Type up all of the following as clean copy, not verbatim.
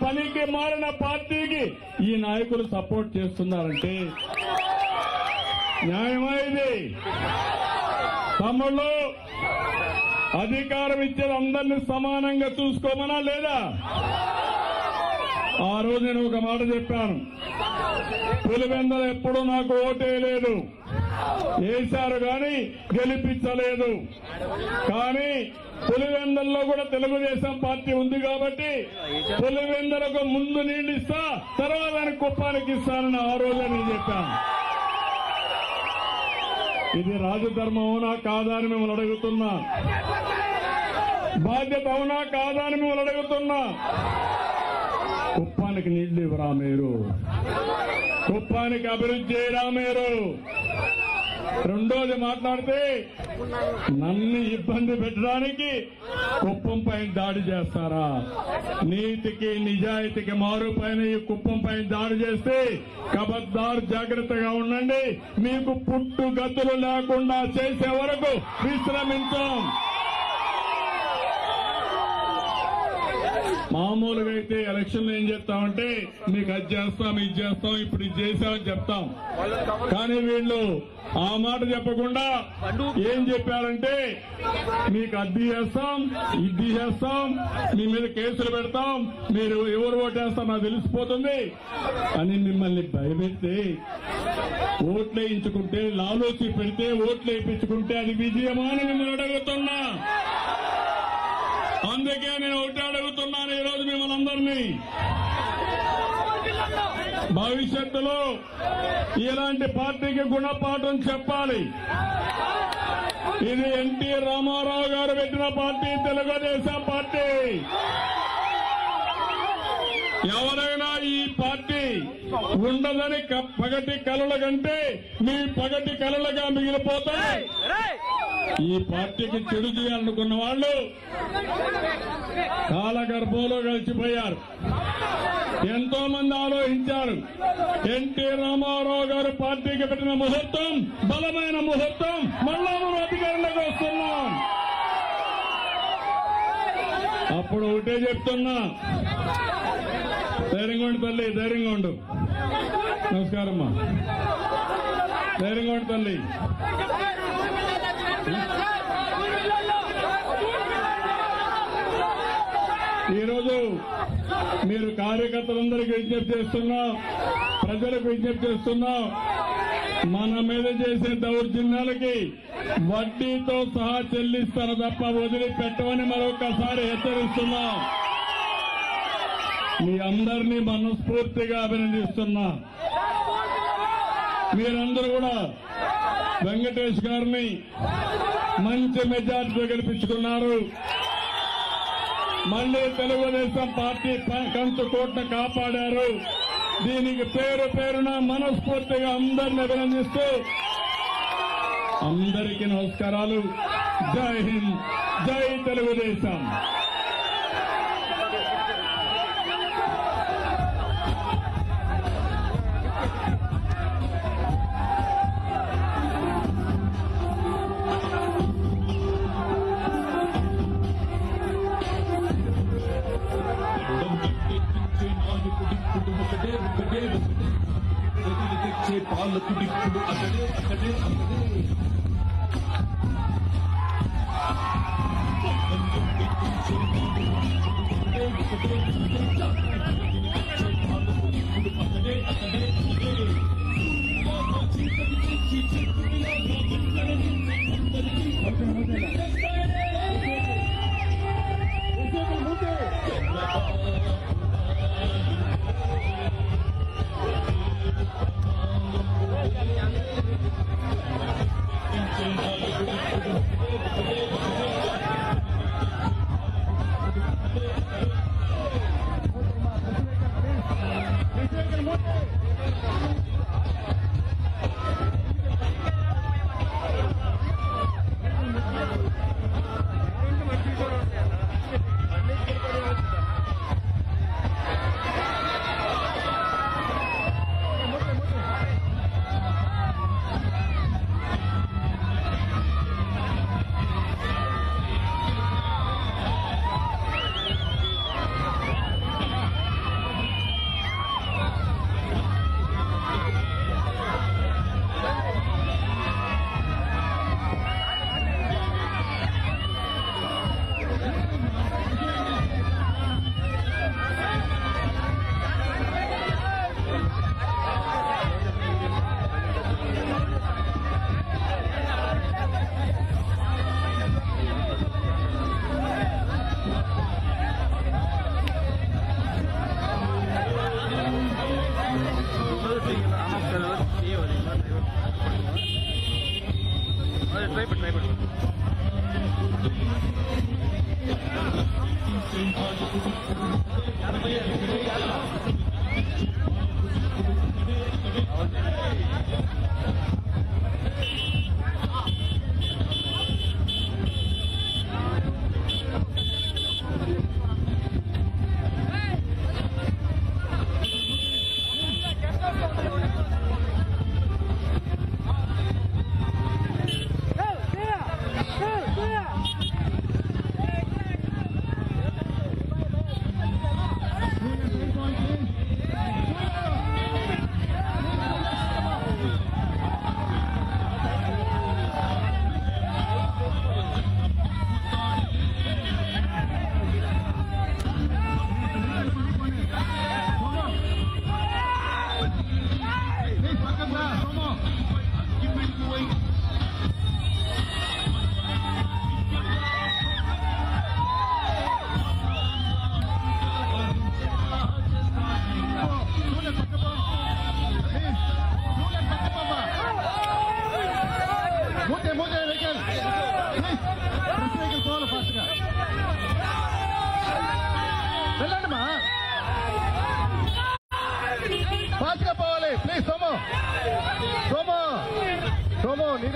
పనికి మారిన పార్టీకి ఈ నాయకులు సపోర్ట్ చేస్తున్నారంటే న్యాయమా ఇది? తమ్ముళ్ళు, అధికారం ఇచ్చేది అందరినీ సమానంగా చూసుకోమనా లేదా? ఆ రోజు నేను ఒక మాట చెప్పాను, పులివెందులు ఎప్పుడూ నాకు ఓటేయలేదు, వేశారు కానీ గెలిపించలేదు. కానీ పులివెందుల్లో కూడా తెలుగుదేశం పార్టీ ఉంది కాబట్టి పులివెందులకు ముందు నీళ్లు ఇస్తా, తర్వాత కుప్పానికి ఇస్తానని ఆ రోజు నేను చెప్పాను. ఇది రాజధర్మం అవునా కాదా అని మిమ్మల్ని అడుగుతున్నా. బాధ్యత అవునా కాదా అని మిమ్మల్ని అడుగుతున్నా. కుప్పానికి నీళ్లు ఇవ్వరా మీరు? కుప్పానికి అభివృద్ధి చేయరా మీరు? రెండోది మాట్లాడితే నన్ను ఇబ్బంది పెట్టడానికి కుప్పం పైన దాడి చేస్తారా? నీతికి నిజాయితీకి మారు పైన ఈ కుప్పం పైన దాడి చేస్తే ఖబర్దార్ జాగ్రత్తగా ఉండండి. మీకు పుట్టుగతులు లేకుండా చేసే వరకు విశ్రమించాం. మామూలుగా అయితే ఎలక్షన్లో ఏం చెప్తామంటే మీకు అది చేస్తాం, ఇది చేస్తాం, ఇప్పుడు ఇది చేశామని చెప్తాం. కానీ వీళ్ళు ఆ మాట చెప్పకుండా ఏం చెప్పారంటే మీకు అది చేస్తాం, ఇది చేస్తాం, మీ మీద కేసులు పెడతాం, మీరు ఎవరు ఓటేస్తాం నాకు తెలిసిపోతుంది అని మిమ్మల్ని భయపెడితే ఓట్లు వేయించుకుంటే, లాలోచి పెడితే ఓట్లు వేయించుకుంటే అది విజయమా అని మిమ్మల్ని అడుగుతున్నా. అందుకే నేను ఒకటి అడుగుతున్నాను ఈరోజు మిమ్మల్ని అందరినీ, భవిష్యత్తులో ఇలాంటి పార్టీకి గుణపాఠం చెప్పాలి. ఇది ఎన్టీ రామారావు గారు పెట్టిన పార్టీ, తెలుగుదేశం పార్టీ. ఎవరైనా ఈ పార్టీ ఉండదని పగటి కలల కంటే మీ పగటి కలలుగా మిగిలిపోతాయి. ఈ పార్టీకి చెడు చేయాలనుకున్న వాళ్ళు కాలగర్భంలో కలిసిపోయారు. ఎంతో మంది ఆలోచించారు. ఎన్టీ రామారావు గారు పార్టీకి పెట్టిన ముహూర్తం బలమైన ముహూర్తం. మళ్ళా మనం అధికారంలోకి వస్తున్నాం. అప్పుడు ఒకటే చెప్తున్నా, ధైర్యంగా ఉండు తల్లి, ధైర్యంగా ఉండు. నమస్కారమ్మా, ధైర్యంగా ఉండు తల్లి. ఈరోజు మీరు కార్యకర్తలందరికీ విజ్ఞప్తి చేస్తున్నా, ప్రజలకు విజ్ఞప్తి చేస్తున్నా, మన మీద చేసే దౌర్జన్యాలకి వడ్డీతో సహా చెల్లిస్తారు తప్ప వదిలిపెట్టమని మరొకసారి హెచ్చరిస్తున్నా. మీ అందరినీ మనస్ఫూర్తిగా అభినందిస్తున్నా. మీరందరూ కూడా వెంకటేష్ గారిని మంచి మెజార్టీతో గెలిపించుకున్నారు. మళ్లీ తెలుగుదేశం పార్టీ కంచుకోటను కాపాడారు. దీనికి పేరు పేరున మనస్ఫూర్తిగా అందరిని అభినందిస్తూ అందరికీ నమస్కారాలు. జై హింద్, జై తెలుగుదేశం. పాలకుడు ఇప్పుడు అక్కడే అక్కడే అక్కడే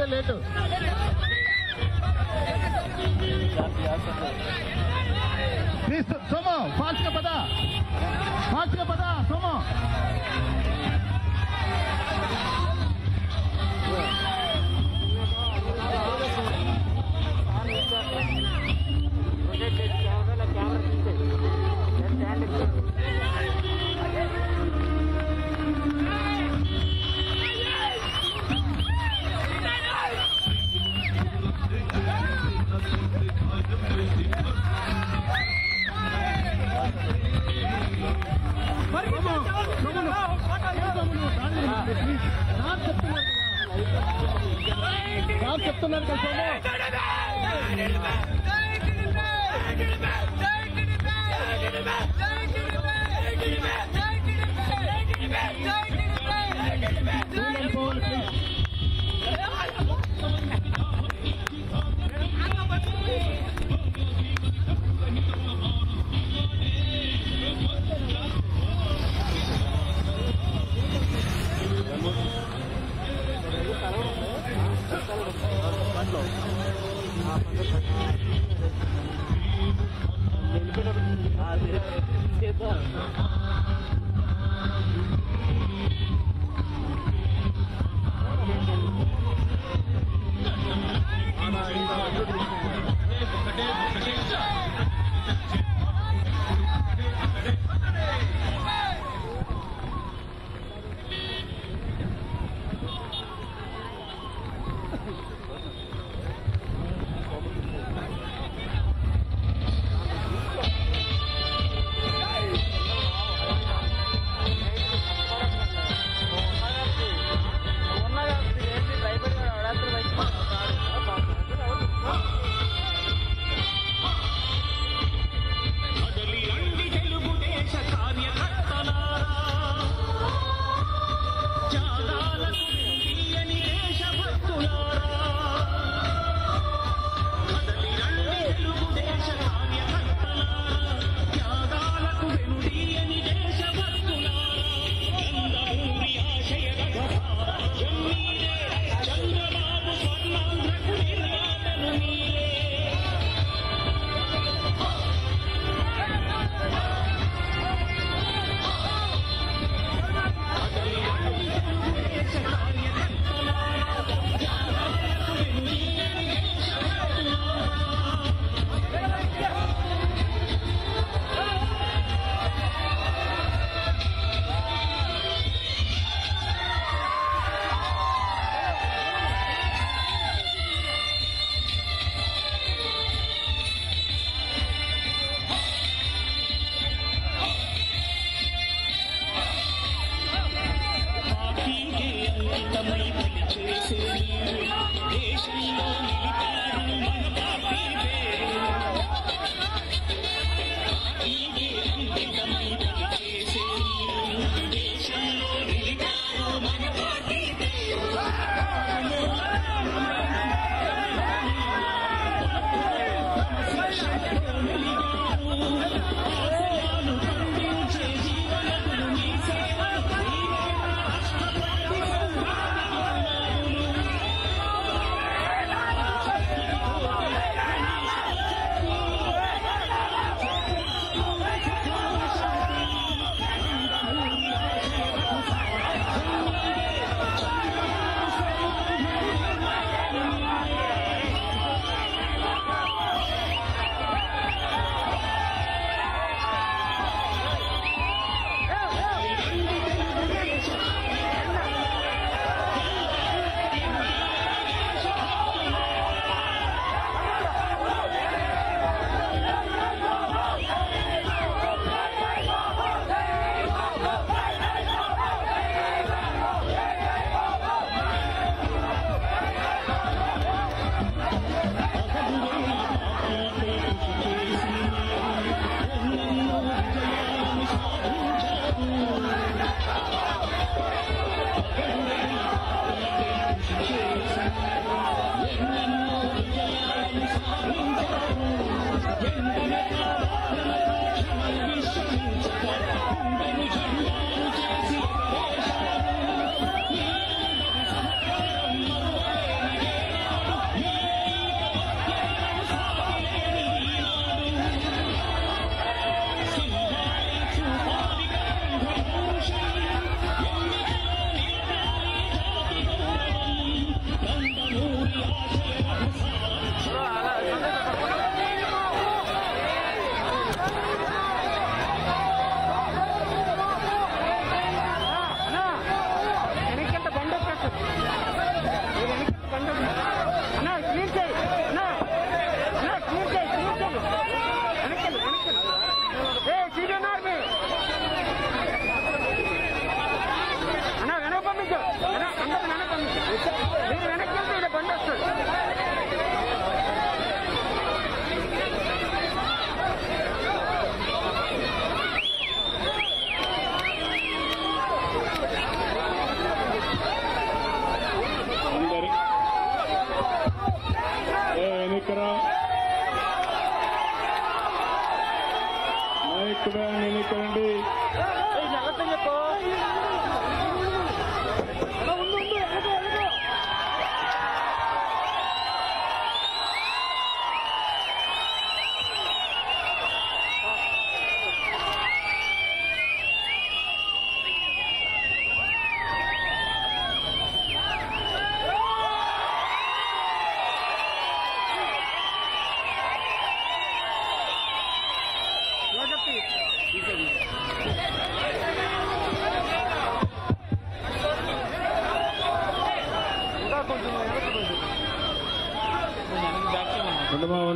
లేటే లేటు ప్లీజ్ సోమో ఫాస్ట్ గా పద సోమో చెప్తున్నారు కదా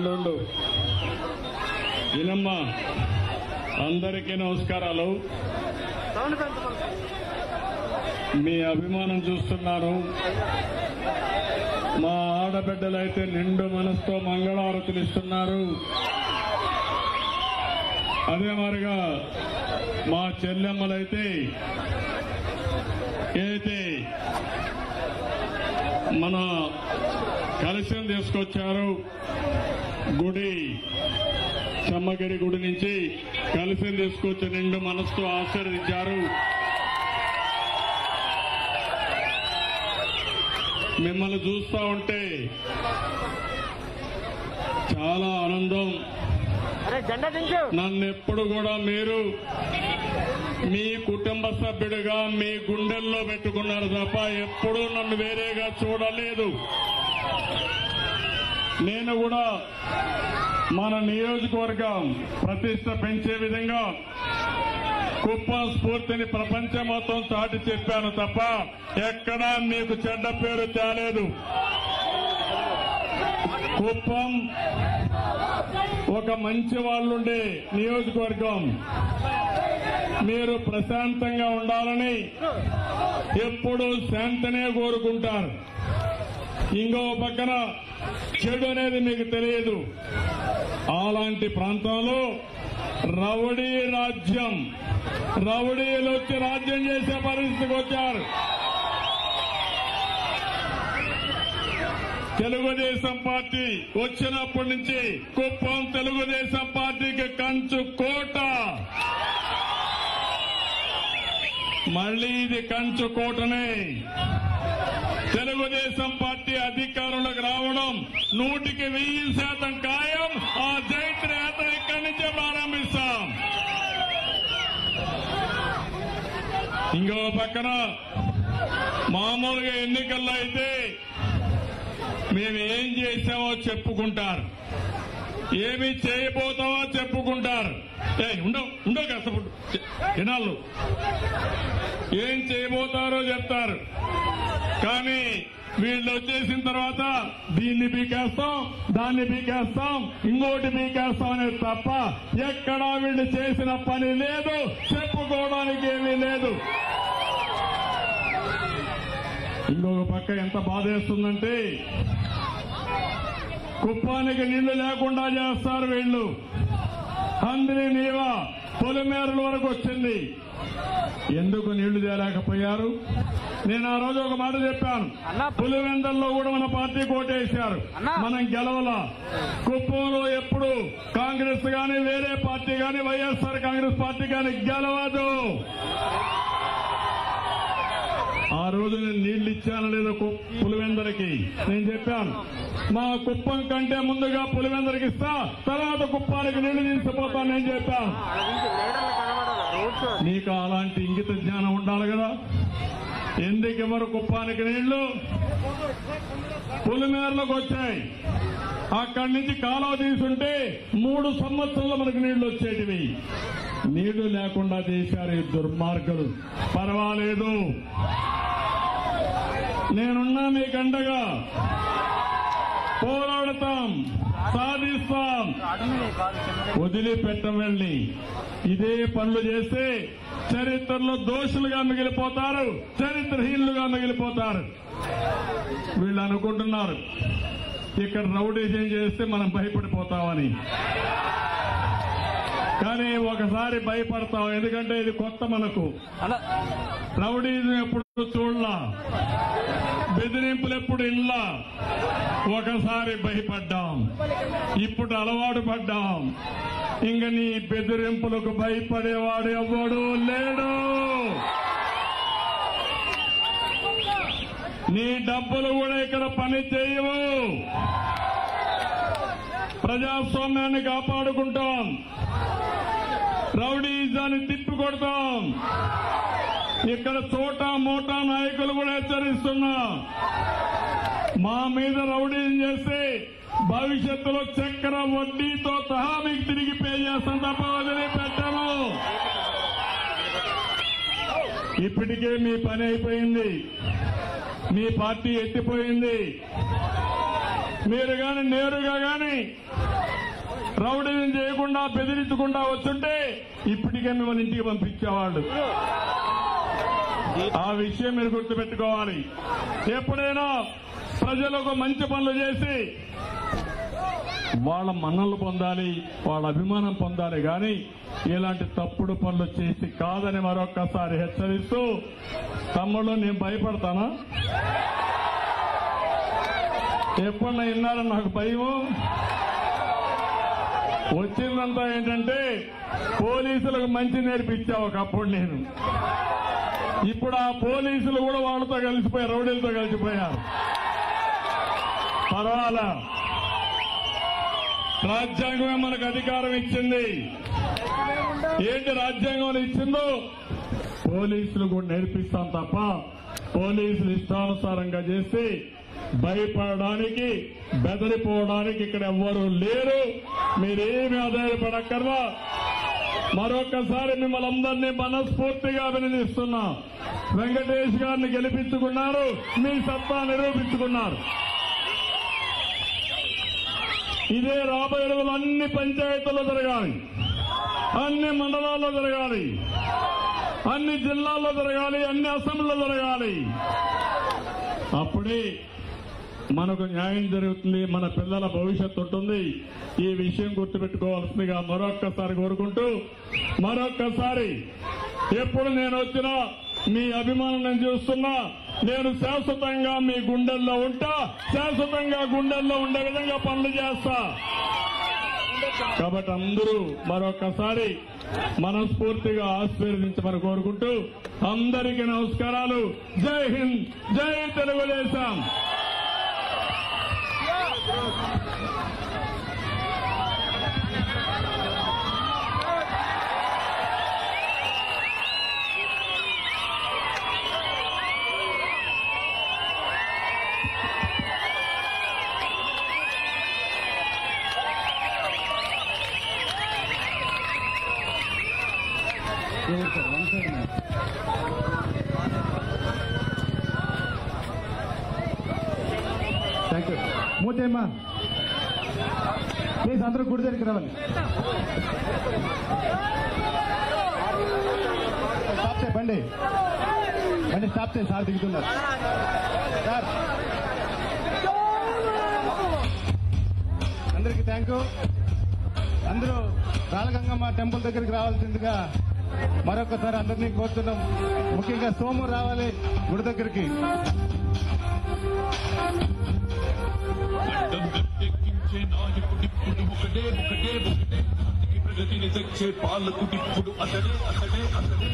ఉండు ఇనమ్మా, అందరికీ నమస్కారాలు. మీ అభిమానం చూస్తున్నాను. మా ఆడబిడ్డలైతే నిండు మనసుతో మంగళారతులు ఇస్తున్నారు. అదే మాదిరిగా మా చెల్లెమ్మలైతే ఏదైతే మన కలశం తీసుకొచ్చారు, గుడి చెమ్మగిరి గుడి నుంచి కలశం తీసుకొచ్చి నిండు మనసుతో ఆశీర్వదించారు. మిమ్మల్ని చూస్తా ఉంటే చాలా ఆనందం. నన్ను ఎప్పుడు కూడా మీరు మీ కుటుంబ సభ్యుడిగా మీ గుండెల్లో పెట్టుకున్నారు తప్ప ఎప్పుడూ నన్ను వేరేగా చూడలేదు. నేను కూడా మన నియోజకవర్గం ప్రతిష్ట పెంచే విధంగా కుప్పం స్ఫూర్తిని ప్రపంచం మొత్తం చాటి చెప్పాను తప్ప ఎక్కడా మీకు చెడ్డ పేరు తేలేదు. కుప్పం ఒక మంచి వాళ్ళుండే నియోజకవర్గం. మీరు ప్రశాంతంగా ఉండాలని ఎప్పుడూ శాంతినే కోరుకుంటారు. ఇంకో పక్కన చెడు అనేది మీకు తెలియదు. అలాంటి ప్రాంతంలో రౌడీ రాజ్యం, రౌడీలు వచ్చి రాజ్యం చేసే పరిస్థితికి వచ్చారు. తెలుగుదేశం పార్టీ వచ్చినప్పటి నుంచి కుప్పం తెలుగుదేశం పార్టీకి కంచు కోట. మళ్లీ ఇది కంచు కోటనే. తెలుగుదేశం పార్టీ అధికారంలోకి రావడం 100% ఖాయం. ఆ జైత్రయాత్ర ఇక్కడి నుంచే ప్రారంభిస్తాం. ఇంకో పక్కన మామూలుగా ఎన్నికల్లో అయితే మేము ఏం చేశామో చెప్పుకుంటారు, ఏమి చేయబోతామో చెప్పుకుంటారు. ఉండవు కష్టపడు జనాలు ఏం చేయబోతారో చెప్తారు. కానీ వీళ్ళు వచ్చేసిన తర్వాత దీన్ని బీకేస్తాం, దాన్ని బీకేస్తాం, ఇంకోటి బీకేస్తాం అనేది తప్ప ఎక్కడా వీళ్ళు చేసిన పని లేదు, చెప్పుకోవడానికి ఏమీ లేదు. ఇంకొక పక్క ఎంత బాధేస్తుందంటే కుప్పానికి నీళ్లు లేకుండా చేస్తారు వీళ్ళు. అందరి నీవా పొలిమేరల వరకు వచ్చింది. ఎందుకు నీళ్లు తేలేకపోయారు? నేను ఆ రోజు ఒక మాట చెప్పాను. పులివెందల్లో కూడా మన పార్టీ కోటేశారు, మనం గెలవలా. కుప్పంలో ఎప్పుడు కాంగ్రెస్ గాని వేరే పార్టీ గాని వైఎస్ఆర్ కాంగ్రెస్ పార్టీ గాని గెలవదు. ఆ రోజు నేను నీళ్లు ఇచ్చాను లేదో పులివెందరికి నేను చెప్పాను. మా కుప్పం కంటే ముందుగా పులివెందరికి ఇస్తా, తర్వాత కుప్పానికి నీళ్లు తీసుకుపోతాను నేను చెప్పాను. నీకు అలాంటి ఇంగిత జ్ఞానం ఉండాలి కదా. ఎందుకు ఎవరు కుప్పానికి నీళ్లు? పులిమేరలకు వచ్చాయి. అక్కడి నుంచి కాలువ తీసుంటే 3 సంవత్సరాలు మనకు నీళ్లు వచ్చేటివి. నీళ్లు లేకుండా చేశారు ఈ దుర్మార్గులు. పర్వాలేదు, నేనున్నా మీకు అండగా. పోరాడతాం, సాధిస్తాం, వదిలిపెట్టం. వెళ్ళి ఇదే పనులు చేస్తే చరిత్రలో దోషులుగా మిగిలిపోతారు, చరిత్రహీనులుగా మిగిలిపోతారు. వీళ్ళు అనుకుంటున్నారు ఇక్కడ రౌడీజం చేస్తే మనం భయపడిపోతామని. కానీ ఒకసారి భయపడతాం, ఎందుకంటే ఇది కొత్త మనకు. రౌడీజం ఎప్పుడు చూడలా, బెదిరింపులు ఎప్పుడు ఇల్లా. ఒకసారి భయపడ్డాం, ఇప్పుడు అలవాటు పడ్డాం. ఇంక నీ బెదిరింపులకు భయపడేవాడు ఎవ్వడూ లేడు. నీ డబ్బులు కూడా ఇక్కడ పని చేయవు. ప్రజాస్వామ్యాన్ని కాపాడుకుంటాం, రౌడీజాన్ని తిప్పికొడతాం. ఇక్కడ చోటా మోటా నాయకులు కూడా హెచ్చరిస్తున్నా, మా మీద రౌడీజం చేస్తే భవిష్యత్తులో చక్కెర వడ్డీతో సహా మీకు తిరిగి పే చేస్తాం తప్ప వదిలిపెట్టము. ఇప్పటికే మీ పని అయిపోయింది, మీ పార్టీ ఎత్తిపోయింది. మీరు గాని నేరుగా గాని రౌడీజం చేయకుండా బెదిరించకుండా వచ్చుంటే ఇప్పటికే మిమ్మల్ని ఇంటికి పంపించేవాళ్ళు. ఆ విషయం మీరు గుర్తుపెట్టుకోవాలి. ఎప్పుడైనా ప్రజలకు మంచి పనులు చేసి వాళ్ళ మన్నలు పొందాలి, వాళ్ళ అభిమానం పొందాలి, కానీ ఇలాంటి తప్పుడు పనులు చేసి కాదని మరొక్కసారి హెచ్చరిస్తూ, తమ్ముళ్ళు నేను భయపడతానా? ఎప్పుడన్నా విన్నారని నాకు భయము. వచ్చిందంతా ఏంటంటే పోలీసులకు మంచి నేర్పించా ఒకప్పుడు నేను. ఇప్పుడు ఆ పోలీసులు కూడా వాళ్ళతో కలిసిపోయారు, రౌడీలతో కలిసిపోయారు. పర్వాలా, రాజ్యాంగమే మనకు అధికారం ఇచ్చింది. ఏంటి రాజ్యాంగం ఇచ్చిందో పోలీసులు కూడా నేర్పిస్తాం తప్ప పోలీసులు ఇష్టానుసారంగా చేసి భయపడడానికి బెదిరిపోవడానికి ఇక్కడ ఎవ్వరూ లేరు. మీరేమీ ఆధారపడక్కర్లా. మరొకసారి మిమ్మల్ని అందరినీ మనస్ఫూర్తిగా అభినందిస్తున్నా. వెంకటేష్ గారిని గెలిపించుకున్నారు, మీ సత్తా నిరూపించుకున్నారు. ఇదే రాబోయే రోజులు అన్ని పంచాయతీల్లో జరగాలి, అన్ని మండలాల్లో జరగాలి, అన్ని జిల్లాల్లో జరగాలి, అన్ని అసెంబ్లీలో జరగాలి. అప్పుడే మనకు న్యాయం జరుగుతుంది, మన పిల్లల భవిష్యత్తు ఉంటుంది. ఈ విషయం గుర్తుపెట్టుకోవాల్సిందిగా మరొక్కసారి కోరుకుంటూ, మరొక్కసారి ఎప్పుడు నేను వచ్చినా మీ అభిమానం నేను చూస్తున్నా. నేను శాశ్వతంగా మీ గుండెల్లో ఉంటా, శాశ్వతంగా గుండెల్లో ఉండే విధంగా పనులు చేస్తా. కాబట్టి అందరూ మరొకసారి మనస్ఫూర్తిగా ఆశీర్వదించమని కోరుకుంటూ అందరికీ నమస్కారాలు. జై హింద్, జై తెలుగుదేశం. Thank you. మూతేమ్మా ప్లీజ్ అందరూ గుడి దగ్గరికి రావాలి. స్టాప్ చేయి, బండి స్టాప్ చేయి. సార్ దిగుతున్నారు. సార్ అందరికీ థ్యాంక్ యూ. అందరూ రాలగంగమ్మ టెంపుల్ దగ్గరికి రావాల్సిందిగా మరొకసారి అందరినీ కోరుతున్నాం. ముఖ్యంగా సోము రావాలి గుడి దగ్గరికి. నాయకుడిప్పుడు ఒకటే ఒకటే ఒకటే ప్రగతిని తెచ్చే పాలకుడిప్పుడు అతడే అతడే అతడే